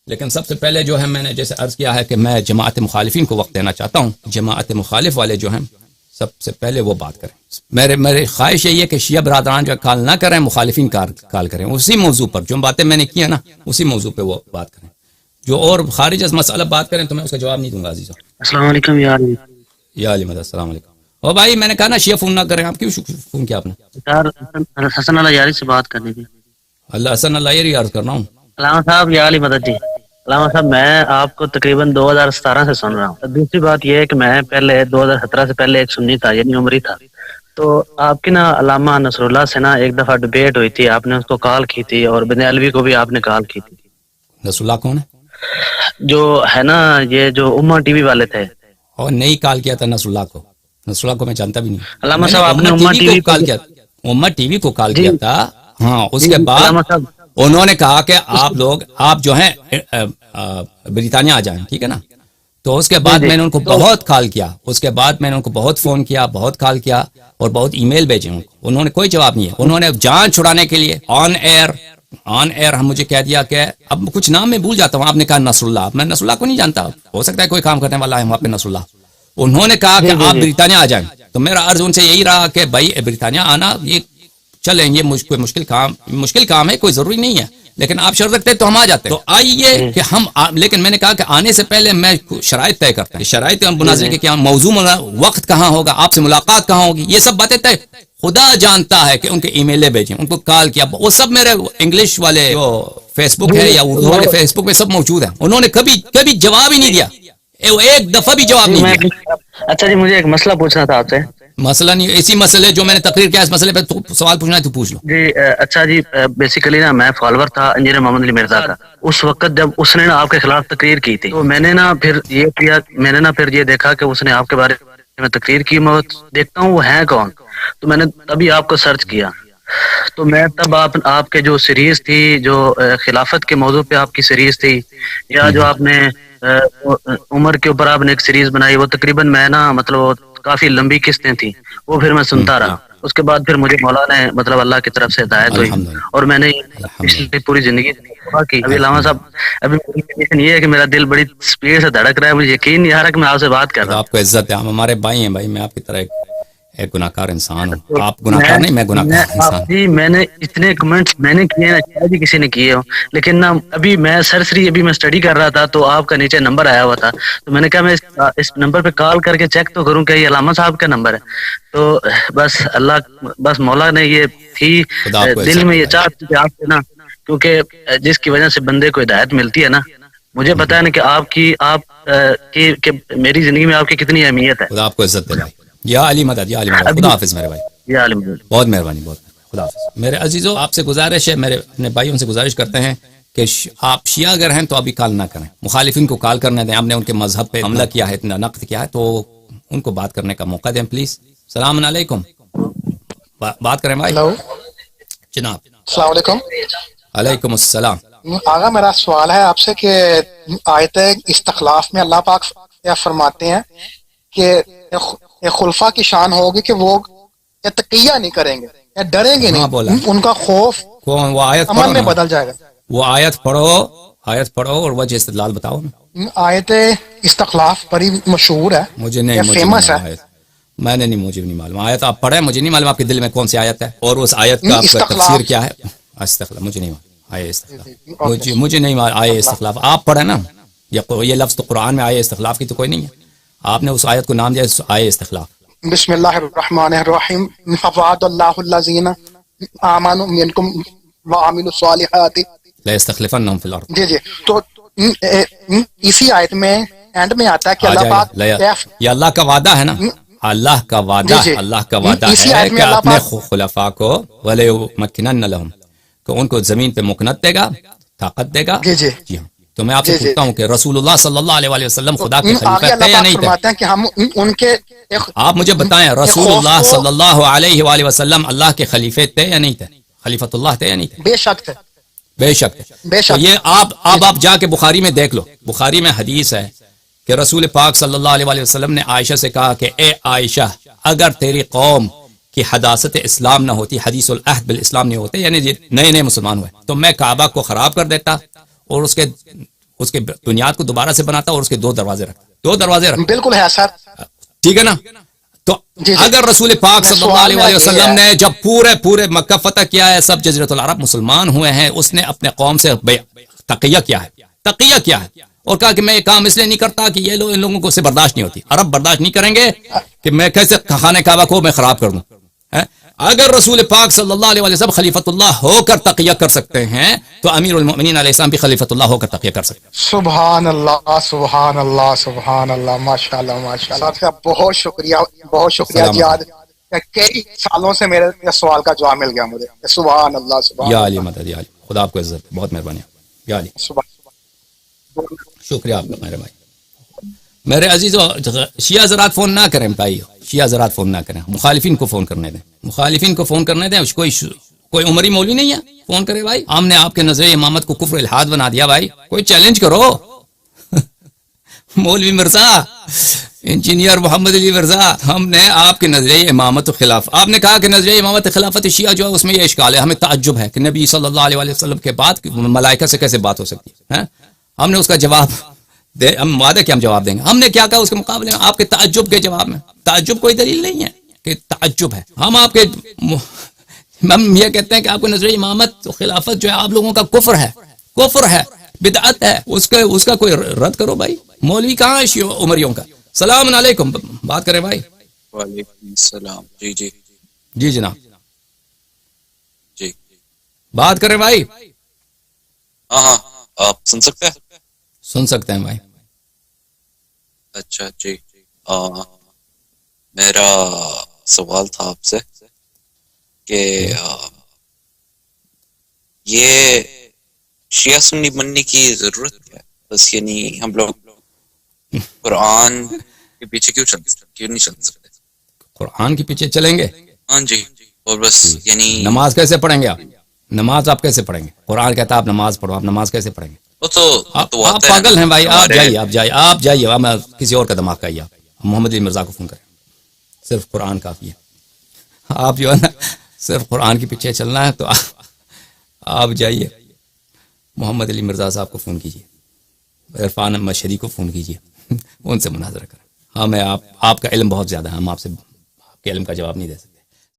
لیکن سب سے پہلے جو ہے میں نے جیسے عرض کیا ہے کہ میں جماعت مخالفین کو وقت دینا چاہتا ہوں. جماعت مخالف والے جو ہیں سب سے پہلے وہ بات کریں. میری خواہش یہی ہے کہ شیعہ برادران جو کال نہ کریں, مخالفین کال کریں اسی موضوع پر. جو باتیں میں نے کی ہیں نا اسی موضوع پہ وہ بات کریں. جو اور خارج از مسئلہ بات کریں تو میں اس کا جواب نہیں دوں گا. عزیزہ السلام علیکم. یا علی مدد. السلام علیکم. او بھائی میں نے کہا نا شیعہ فون نہ کریں. آپ کیوں فون کیا آپ نے؟ حسن اللہ یاری سے بات کرنی تھی. اللہ حسن اللہ یاری عرض کر رہا ہوں. علامہ صاحب یا علی مدد جی. علامہ صاحب میں آپ کو تقریباً 2017 سے سن رہا ہوں. دوسری بات یہ ہے کہ میں پہلے 2017 سے پہلے ایک سنی تھا, یعنی عمری تھا. تو آپ کی نا علامہ نصر اللہ سے نا ایک دفعہ ڈبیٹ ہوئی تھی, آپ نے اس کو کال کی تھی, اور بن علوی کو بھی آپ نے کال کی تھی. نصر اللہ کون ہے؟ جو ہے نا یہ جو امہ ٹی وی والے تھے. اور نہیں کال کیا تھا نصر اللہ کو. نصر اللہ کو میں جانتا بھی نہیں. علامہ صاحب آپ نے امہ ٹی وی کال کیا, امہ ٹی وی کو کال کیا تھا. ہاں اس کے بعد انہوں نے کہا کہ آپ جو ہیں بریٹانیہ آ جائیں, ٹھیک ہے نا. تو اس کے بعد میں نے ان کو بہت کال کیا, اس کے بعد میں نے ان کو بہت فون کیا, بہت کال کیا, اور بہت ای میل بھیجے ان کو. انہوں نے کوئی جواب نہیں ہے. انہوں نے جان چھڑانے کے لیے آن ایئر ہم مجھے کہہ دیا کہ اب کچھ نام میں بھول جاتا ہوں. آپ نے کہا نصر اللہ, میں نصر اللہ کو نہیں جانتا, ہو سکتا ہے کوئی کام کرنے والا ہے وہاں پہ نصر اللہ. انہوں نے کہا کہ آپ بریٹانیہ آ جائیں. تو میرا عرض ان سے یہی رہا کہ بھائی بریٹانیہ آنا یہ چلیں, یہ کوئی مشکل کام ہے, کوئی ضروری نہیں ہے, لیکن آپ شرط رکھتے تو ہم آ جاتے. تو آئیے کہ ہم لیکن میں نے کہا کہ آنے سے پہلے میں شرائط طے کرتا ہوں. شرائط مناظرے کے کیا موضوع, وقت کہاں ہوگا, آپ سے ملاقات کہاں ہوگی, یہ سب باتیں طے. خدا جانتا ہے کہ ان کے ای میلیں بھیجیں, ان کو کال کیا, وہ سب میرے انگلش والے جو فیس بک ہے یا اردو والے فیس بک پہ سب موجود ہیں. انہوں نے کبھی جواب ہی نہیں دیا, ایک دفعہ بھی جواب نہیں دیا. اچھا جی مجھے ایک مسئلہ پوچھنا تھا آپ سے. مسئلہ نہیں, اسی مسئلے جو میں نے تقریر کیا اس مسئلے پہ سوال پوچھنا ہے تو پوچھ لو. جی اچھا جی, بیسیکلی نا میں فالوور تھا انجینئر محمد علی مرزا کا. اس وقت جب اس نے نا آپ کے خلاف تقریر کی تھی تو میں نے نا پھر یہ کیا, میں نے نا پھر یہ دیکھا کہ اس نے آپ کے بارے میں تقریر کی. میں دیکھتا ہوں وہ ہیں کون, تو میں نے تبھی آپ کو سرچ کیا. تو میں تب آپ کے جو سیریز تھی, جو خلافت کے موضوع پہ آپ کی سیریز تھی, یا جو آپ نے عمر کے اوپر آپ نے ایک سیریز بنائی, وہ تقریباً میں نا مطلب کافی لمبی قسطیں تھیں, وہ پھر میں سنتا رہا. اس کے بعد پھر مجھے مولا نے مطلب اللہ کی طرف سے ہدایت ہوئی, اور میں نے پچھلی پوری زندگی کی. ابھی علامہ صاحب ابھی میری کنڈیشن یہ ہے کہ میرا دل بڑی سپیڈ سے دھڑک رہا ہے, مجھے یقین نہیں آ رہا کہ میں آپ سے بات کر رہا ہوں. آپ کو عزت ہے, ہم ہمارے بھائی ہیں بھائی, میں آپ کی طرح ایک گناہگار انسان ہوں. آپ گناہگار نہیں, میں گناہگار انسان. جی میں نے اتنے کمنٹس میں نے کیے ہیں, شاید ہی کسی نے کیے ہوں, لیکن نا ابھی میں سرسری ابھی میں اسٹڈی کر رہا تھا تو آپ کا نیچے نمبر آیا ہوا تھا, تو میں نے کہا میں اس نمبر پہ کال کر کے چیک تو کروں کہ یہ علامہ صاحب کا نمبر ہے. تو بس بس مولا نے یہ تھی دل میں یہ چاہت کہ آپ سے نا, کیونکہ جس کی وجہ سے بندے کو ہدایت ملتی ہے نا, مجھے پتا ہے نا کہ آپ کی میری زندگی میں آپ کی کتنی اہمیت ہے. خدا آپ کو عزت دے بھائی. یا علی مدد, یا علی مدد. خدا حافظ میرے بھائی, یا علی مدد. بہت مہربانی, بہت خدا حافظ میرے عزیزو. آپ سے گزارش ہے, میرے اپنے بھائیوں سے گزارش کرتے ہیں کہ آپ شیعہ اگر ہیں تو ابھی کال نہ کریں, مخالفین کو کال کرنے دیں. آپ نے ان کے مذہب پہ حملہ کیا ہے, اتنا نقد کیا ہے, تو ان کو بات کرنے کا موقع دیں پلیز. السلام علیکم, بات کریں بھائی. ہلو جناب. السلام علیکم. علیکم السلام. آغا میرا سوال ہے آپ سے کہ آیت استخلاف میں اللہ پاک فرماتے ہیں کہ خلفاء کی شان ہوگی کہ وہ تقیہ نہیں کریں گے, ڈریں گے نہیں, ان کا خوف وہ آیت امن میں بدل جائے گا. وہ آیت پڑھو اور وجہ استدلال بتاؤ. آیت استخلاف بڑی مشہور ہے, مجھے نہیں, فیمس ہے. میں نے نہیں, مجھے نہیں معلوم. آیت آپ پڑھیں, مجھے نہیں معلوم آپ کے دل میں کون سی آیت ہے, اور اس آیت کا آپ کا تفسیر کیا ہے. استخلاف مجھے نہیں معلوم. آئے استخلاف مجھے نہیں معلوم. آئے استخلاف آپ پڑھیں نا, یہ لفظ تو قرآن میں آئے استخلاف کی تو کوئی نہیں ہے. آپ نے اس آیت کو نام دیا آئے استخلاف. بسم اللہ الرحمن الرحیم. فوعد اللہ الذین آمنوا منکم وعملوا الصالحات لَيَسْتَخْلِفَنَّهُمْ فِي الْأَرْضِ. جی تو اسی آیت میں اینڈ میں آتا ہے کہ اللہ پاک یہ اللہ کا وعدہ ہے نا, اللہ کا وعدہ, اللہ کا وعدہ ہے کہ اپنے خلفاء کو وَلَيُمَكِّنَنَّ لَهُمْ, کہ ان کو زمین پہ مکنت دے گا, طاقت دے گا. جی ہاں. تو میں آپ سے پوچھتا ہوں کہ رسول اللہ صلی اللہ علیہ وسلم خدا کے خلیفہ تھے یا نہیں تھے؟ کہ ہم ان کے آپ مجھے بتائیں, رسول اللہ صلی اللہ علیہ وآلہ وسلم اللہ کے خلیفے تھے یا نہیں تھے؟ خلیفۃ اللہ تھے یا نہیں تھے؟ بے شک تھے. بے شک. تو یہ آپ جا کے بخاری میں دیکھ لو, بخاری میں حدیث ہے کہ رسول پاک صلی اللہ علیہ وسلم نے عائشہ سے کہا کہ اے عائشہ, اگر تیری قوم کی حداثت اسلام نہ ہوتی, حدیث العہد بالاسلام نہیں ہوتے, یعنی نئے مسلمان ہوئے, تو میں کعبہ کو خراب کر دیتا اور اس کے اس کے بنیاد کو دوبارہ سے بناتا اور اس کے 2 دروازے رکھتا، 2 دروازے رکھتا، بالکل ہے سر. ٹھیک ہے نا. تو اگر رسول پاک صلی اللہ علیہ وسلم نے جب پورے مکہ فتح کیا ہے، سب جزیرۃ العرب مسلمان ہوئے ہیں، اس نے اپنے قوم سے تقیہ کیا ہے اور کہا کہ میں یہ کام اس لیے نہیں کرتا کہ یہ لوگ ان لوگوں کو سے برداشت نہیں ہوتی، عرب برداشت نہیں کریں گے کہ میں کیسے خانہ کعبہ کو میں خراب کر دوں. اگر رسول پاک صلی اللہ علیہ وسلم خلیفۃ اللہ ہو کر تقیہ کر سکتے ہیں تو امیر المؤمنین علیہ السلام بھی خلیفۃ اللہ ہو کر تقیہ کر سکتے ہیں. سبحان اللہ سبحان اللہ سبحان اللہ، ماشاء اللہ ماشاء اللہ. بہت شکریہ جی. آج کئی سالوں سے میرے سوال کا جواب مل گیا مجھے. سبحان اللہ سبحان یا علی مدد، یا علی، خدا آپ کو عزت، بہت مہربانی یا علی. شکریہ آپ کا میرے بھائی. میرے عزیزو، شیعہ حضرات فون نہ کریں بھائی، شیعہ حضرات فون نہ کریں، مخالفین کو فون کرنے دیں، مخالفین کو فون کرنے دیں. کوئی عمری مولوی نہیں ہے فون کرے بھائی. ہم نے آپ کے نظریہ امامت کو کفر الحاد بنا دیا بھائی، کوئی چیلنج کرو. مولوی مرزا، انجینئر محمد علی مرزا، ہم نے آپ کے نظریہ امامت خلاف، آپ نے کہا کہ نظریہ امامت خلافت شیعہ جو ہے اس میں یہ اشکال ہے، ہمیں تعجب ہے کہ نبی صلی اللہ علیہ وسلم کے بعد ملائکہ سے کیسے بات ہو سکتی ہے. ہم نے اس کا جواب ہم وعدہ کہ ہم جواب دیں گے. ہم نے کیا کہا اس کے مقابلے میں؟ آپ کے تعجب کے جواب میں. تعجب کوئی دلیل نہیں ہے کہ تعجب ہے. ہم آپ کے ہم یہ کہتے ہیں کہ آپ کو نظریہ امامت خلافت جو ہے آپ لوگوں کا کفر ہے، بدعت ہے، اس کا کوئی رد کرو بھائی. مولوی کہاں ہے عمریوں کا؟ سلام علیکم، بات کریں بھائی. وعلیکم السلام. جی جناب، جی بات کریں بھائی. ہاں آپ سن سکتے ہیں؟ سن سکتے ہیں بھائی. اچھا جی. میرا سوال تھا آپ سے کہ یہ شیعہ سنی بننے کی ضرورت ہے، بس یعنی ہم لوگ قرآن کے پیچھے کیوں نہیں چل سکتے؟ قرآن کے پیچھے چلیں گے؟ ہاں جی. اور بس یعنی نماز کیسے پڑھیں گے آپ؟ نماز آپ کیسے پڑھیں گے؟ قرآن کہتا ہے آپ نماز پڑھو، آپ نماز کیسے پڑھیں گے؟ آپ پاگل ہیں بھائی. آپ جائیے کسی اور کا دماغ کھائیے. آپ محمد علی مرزا کو فون کریں، صرف قرآن کافی ہے. آپ جو ہے نا صرف قرآن کے پیچھے چلنا ہے تو آپ جائیے محمد علی مرزا صاحب کو فون کیجیے، عرفان مشہری کو فون کیجیے، ان سے مناظرہ کریں. ہمیں آپ کا علم بہت زیادہ ہے، ہم آپ کے علم کا جواب نہیں دے سکتے.